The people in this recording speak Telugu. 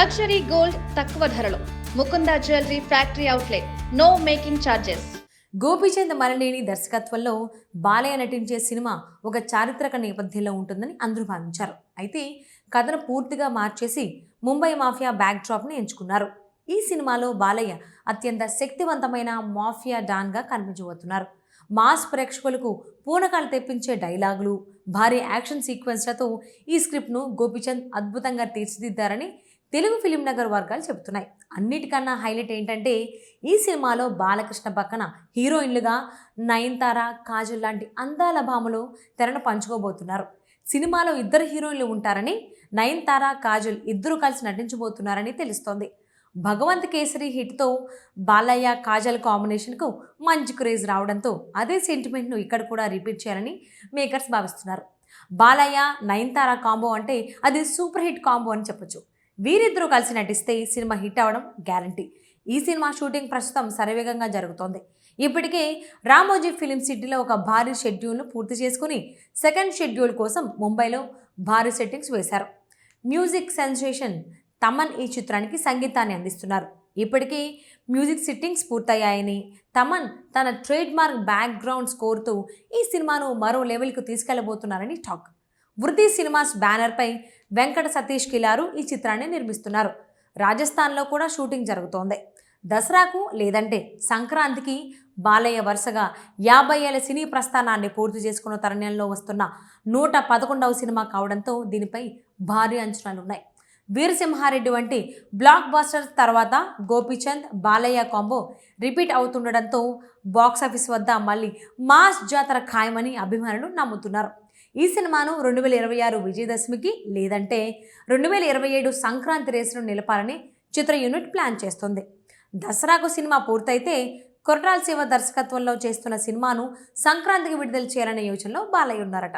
లగ్జరీ గోల్డ్ తక్కువ ధరలో Mukunda jewellery factory outlet. No making charges. Gopichand Malineni దర్శకత్వంలో బాలయ్య నటించే సినిమా ఒక చారిత్రక నేపథ్యంలో ఉంటుందని అందరూ భావించారు. అయితే కథను పూర్తిగా మార్చేసి ముంబై మాఫియా బ్యాక్ డ్రాప్ని ఎంచుకున్నారు. ఈ సినిమాలో బాలయ్య అత్యంత శక్తివంతమైన మాఫియా డాన్గా కనిపించబోతున్నారు. మాస్ ప్రేక్షకులకు పూనకాలు తెప్పించే డైలాగులు, భారీ యాక్షన్ సీక్వెన్స్లతో ఈ స్క్రిప్ట్ను గోపీచంద్ అద్భుతంగా తీర్చిదిద్దారని తెలుగు ఫిలిం నగర్ వర్గాలు చెబుతున్నాయి. అన్నిటికన్నా హైలైట్ ఏంటంటే ఈ సినిమాలో బాలకృష్ణ పక్కన హీరోయిన్లుగా నయనతార, కాజల్ లాంటి అందాల భామలు తెరను పంచుకోబోతున్నారు. సినిమాలో ఇద్దరు హీరోయిన్లు ఉంటారని, నయనతార, కాజల్ ఇద్దరు కలిసి నటించబోతున్నారని తెలుస్తోంది. భగవంత్ కేసరి హిట్తో బాలయ్య, కాజల్ కాంబినేషన్కు మంచి క్రేజ్ రావడంతో అదే సెంటిమెంట్ను ఇక్కడ కూడా రిపీట్ చేయాలని మేకర్స్ భావిస్తున్నారు. బాలయ్య, నయనతార కాంబో అంటే అది సూపర్ హిట్ కాంబో అని చెప్పొచ్చు. వీరిద్దరూ కలిసి నటిస్తే సినిమా హిట్ అవ్వడం గ్యారంటీ. ఈ సినిమా షూటింగ్ ప్రస్తుతం శరవేగంగా జరుగుతోంది. ఇప్పటికే రామోజీ ఫిలిం సిటీలో ఒక భారీ షెడ్యూల్ను పూర్తి చేసుకుని సెకండ్ షెడ్యూల్ కోసం ముంబైలో భారీ సెట్టింగ్స్ వేశారు. మ్యూజిక్ సెన్సేషన్ తమన్ ఈ చిత్రానికి సంగీతాన్ని అందిస్తున్నారు. ఇప్పటికీ మ్యూజిక్ సిట్టింగ్స్ పూర్తయ్యాయని, తమన్ తన ట్రేడ్ మార్క్ బ్యాక్గ్రౌండ్ స్కోర్తో ఈ సినిమాను మరో లెవెల్కు తీసుకెళ్లబోతున్నారని టాక్. వృద్ధి సినిమాస్ బ్యానర్పై వెంకట సతీష్ కిలారు ఈ చిత్రాన్ని నిర్మిస్తున్నారు. రాజస్థాన్లో కూడా షూటింగ్ జరుగుతోంది. దసరాకు లేదంటే సంక్రాంతికి బాలయ్య వరుసగా 50 ఏళ్ల సినీ ప్రస్థానాన్ని పూర్తి చేసుకున్న తరుణంలో వస్తున్న 111వ సినిమా కావడంతో దీనిపై భారీ అంచనాలున్నాయి. వీరసింహారెడ్డి వంటి బ్లాక్ బాస్టర్స్ తర్వాత గోపీచంద్, బాలయ్య కాంబో రిపీట్ అవుతుండడంతో బాక్సాఫీస్ వద్ద మళ్ళీ మాస్ జాతర ఖాయమని అభిమానులు నమ్ముతున్నారు. ఈ సినిమాను 2026 విజయదశమికి లేదంటే 2027 సంక్రాంతి రేసును నిలపాలని చిత్ర యూనిట్ ప్లాన్ చేస్తోంది. దసరాకు సినిమా పూర్తయితే కొరటాల శివ దర్శకత్వంలో చేస్తున్న సినిమాను సంక్రాంతికి విడుదల చేయాలనే యోచనలో బాలయ్య ఉన్నారట.